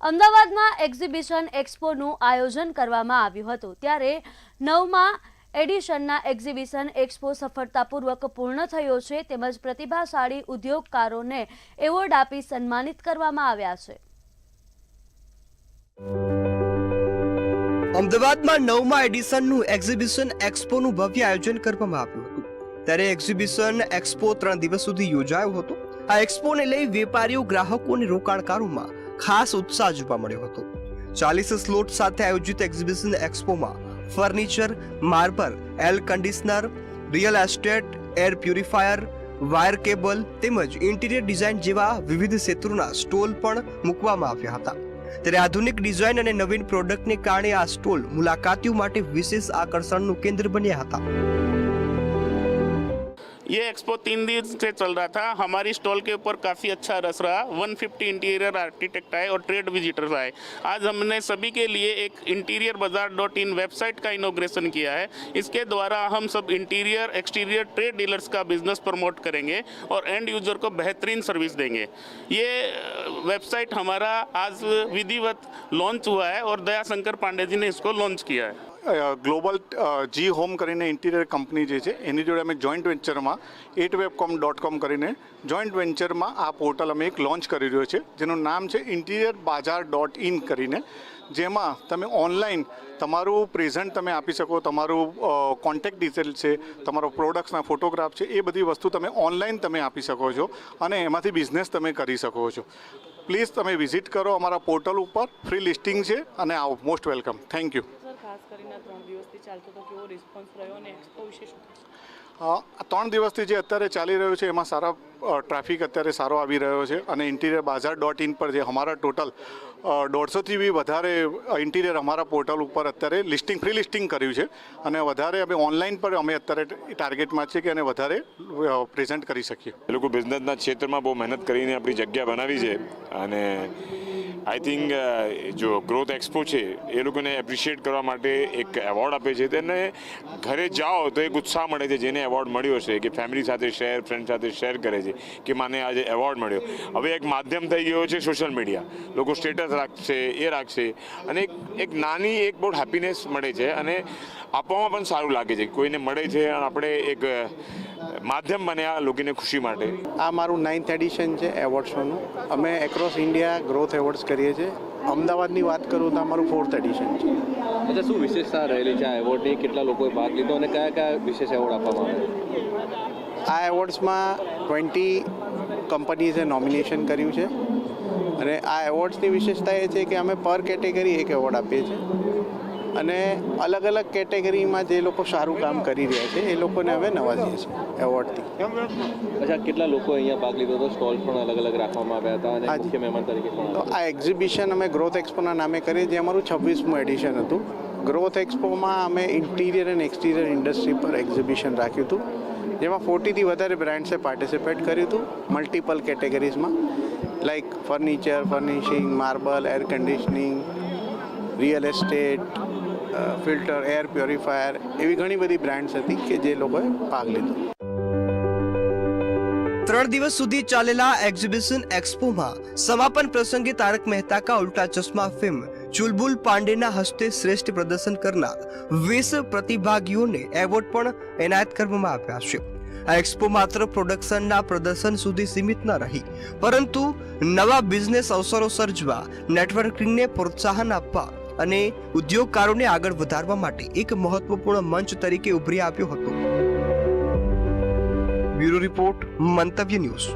અમદાવાદમાં એક્ઝિબિશન એક્સપોનું આયોજન કરવામાં આવ્યું હતું, ત્યારે 9મા એડિશનના એક્ઝિબિશન એક્સપો સફળતાપૂર્વક પૂર્ણ થયો છે, તેમજ પ્રતિભાશાળી ઉદ્યોગકારોને એવોર્ડ આપી સન્માનિત કરવામાં આવ્યા છે। અમદાવાદમાં 9મા એડિશનનું એક્ઝિબિશન એક્સપોનું ભવ્ય આયોજન કરવામાં આવ્યું હતું, ત્યારે એક્ઝિબિશન એક્સપો 3 દિવસ સુધી યોજાયો હતો। આ એક્સપોને લઈ વેપારીઓ, ગ્રાહકો અને રોકાણકારોમાં ખાસ ઉત્સાહ જોવા મળ્યો હતો। 40 સ્લોટ સાથે આયોજિત એક્ઝિબિશન એક્સપોમાં furniture, marble, air conditioner, real estate, air purifier, wire cable તેમજ ઇન્ટિરિયર ડિઝાઇન જેવા વિવિધ ક્ષેત્રોના સ્ટોલ પણ મૂકવામાં આવ્યા હતા। ત્યારે આધુનિક ડિઝાઇન અને નવીન પ્રોડક્ટને કારણે આ સ્ટોલ મુલાકાતીઓ માટે વિશેષ આકર્ષણનું કેન્દ્ર બન્યા હતા। ये एक्सपो 3 दिन से चल रहा था। हमारी स्टॉल के ऊपर काफ़ी अच्छा रस रहा। 150 इंटीरियर आर्किटेक्ट आए और ट्रेड विजिटर्स आए। आज हमने सभी के लिए एक interiorbazaar.in वेबसाइट का इनॉग्रेशन किया है। इसके द्वारा हम सब इंटीरियर एक्सटीरियर ट्रेड डीलर्स का बिजनेस प्रमोट करेंगे और एंड यूजर को बेहतरीन सर्विस देंगे। ये वेबसाइट हमारा आज विधिवत लॉन्च हुआ है और दयाशंकर पांडे जी ने इसको लॉन्च किया है। ग्लोबल जी होम કરીને ઇન્ટિરિયર કંપની જે છે એની જોડે અમે જોઈન્ટ વેન્ચરમાં 8webcom.com કરીને જોઈન્ટ વેન્ચરમાં આ પોર્ટલ અમે એક લોન્ચ કરી રહ્યો છે, જેનું નામ છે interiorbazaar.in કરીને, જેમાં તમે ઓનલાઈન તમારું પ્રેઝન્ટ તમે આપી શકો, તમારું કોન્ટેક્ટ ડિટેલ છે, તમારો પ્રોડક્ટ્સના ફોટોગ્રાફ છે, એ બધી વસ્તુ તમે ઓનલાઈન તમે આપી શકો છો અને એમાંથી બિઝનેસ તમે કરી શકો છો। પ્લીઝ તમે વિઝિટ કરો અમારા પોર્ટલ ઉપર, ફ્રી લિસ્ટિંગ છે અને આવો, મોસ્ટ વેલકમ, થેન્ક યુ। ખાસ કરીને 3 દિવસથી ચાલતો તો કેવો રિસ્પોન્સ રહ્યો અને એક્સપો વિશે શું કહેશો? 3 દિવસથી જે અત્યારે ચાલી રહ્યું છે એમાં સારા ટ્રાફિક અત્યારે સારો આવી રહ્યો છે અને interiorbazaar.in પર જે અમારા ટોટલ 150થી બી વધારે ઇન્ટિરિયર અમારા પોર્ટલ ઉપર અત્યારે લિસ્ટિંગ, ફ્રી લિસ્ટિંગ કર્યું છે અને વધારે અમે ઓનલાઈન પર અમે અત્યારે ટાર્ગેટમાં છે કે એને વધારે પ્રેઝન્ટ કરી શકીએ। એ લોકો બિઝનેસના ક્ષેત્રમાં બહુ મહેનત કરીને આપણી જગ્યા બનાવી છે અને આઈ થિંક જો ગ્રોથ એક્સપો છે એ લોકોને એપ્રિશિએટ કરવા માટે એક એવોર્ડ આપે છે, તેને ઘરે જાઓ તો એક ઉત્સાહ મળે છે જેને એવોર્ડ મળ્યો છે કે ફેમિલી સાથે શેર, ફ્રેન્ડ સાથે શેર કરે છે કે મને આજે એવોર્ડ મળ્યો। હવે એક માધ્યમ થઈ ગયો છે સોશિયલ મીડિયા, લોકો સ્ટેટસ રાખશે, એ રાખશે અને એક નાની એક બહુ હેપીનેસ મળે છે અને આપવામાં પણ સારું લાગે છે, કોઈને મળે છે અને આપણે એક માધ્યમ બન્યા લોકોને ખુશી માટે। આ મારું 9th એડિશન છે એવોર્ડ શોનું। અમે એક્રોસ ઇન્ડિયા ગ્રોથ એવોર્ડ્સ કરીએ છીએ। અમદાવાદની વાત કરું તો અમારું 4th એડિશન છે। અચ્છા, શું વિશેષતા રહેલી છે આ એવોર્ડની? કેટલા લોકોએ ભાગ લીધો અને કયા કયા વિશેષ એવોર્ડ આપવામાં આવે? આ એવોર્ડ્સમાં 20 કંપનીઝે નોમિનેશન કર્યું છે અને આ એવોર્ડ્સની વિશેષતા એ છે કે અમે પર કેટેગરી એક એવોર્ડ આપીએ છીએ અને અલગ અલગ કેટેગરીમાં જે લોકો સારું કામ કરી રહ્યા છે એ લોકોને અમે નવાજીએ છીએ એવોર્ડથી। અચ્છા, કેટલા લોકો અહીંયા ભાગ લીધો હતો? સ્ટોલ પણ અલગ અલગ રાખવામાં આવ્યા હતા અને મુખ્ય મહેમાન તરીકે પણ? તો આ એક્ઝિબિશન અમે ગ્રોથ એક્સપોના નામે કરીએ, જે અમારું 26મું એડિશન હતું। ગ્રોથ એક્સપોમાં અમે ઇન્ટિરિયર અને એક્સટિરિયર ઇન્ડસ્ટ્રી પર એક્ઝિબિશન રાખ્યું હતું, જેમાં 40થી વધારે બ્રાન્ડ્સે પાર્ટિસિપેટ કર્યું હતું મલ્ટિપલ કેટેગરીઝમાં, like furniture, furnishing, marble, air conditioning, real estate, filter, air purifier, એવી ઘણી બધી બ્રાન્ડ્સ હતી કે જે લોકોએ ભાગ લીધો। 3 દિવસ સુધી ચાલેલા એક્ઝિબિશન એક્સપોમાં સમાપન પ્રસંગે તારક મહેતા કા ઉલ્ટા ચશ્મા ફિલ્મ ચુલબુલ પાંડેના હસ્તે શ્રેષ્ઠ પ્રદર્શન કરનાર 20 પ્રતિભાગીઓને એવોર્ડ પણ એનાયત કરવામાં આવ્યા છે। આ એક્સપો માત્ર પ્રોડક્શનના પ્રદર્શન સુધી સીમિત ન રહી, પરંતુ નવા બિઝનેસ અવસરો સર્જવા, નેટવર્કિંગને પ્રોત્સાહન આપવા અને ઉદ્યોગકારોને આગળ વધારવા માટે એક મહત્વપૂર્ણ મંચ તરીકે ઉભરી આવ્યો હતો। બ્યુરો રિપોર્ટ, મંતવ્ય ન્યૂઝ।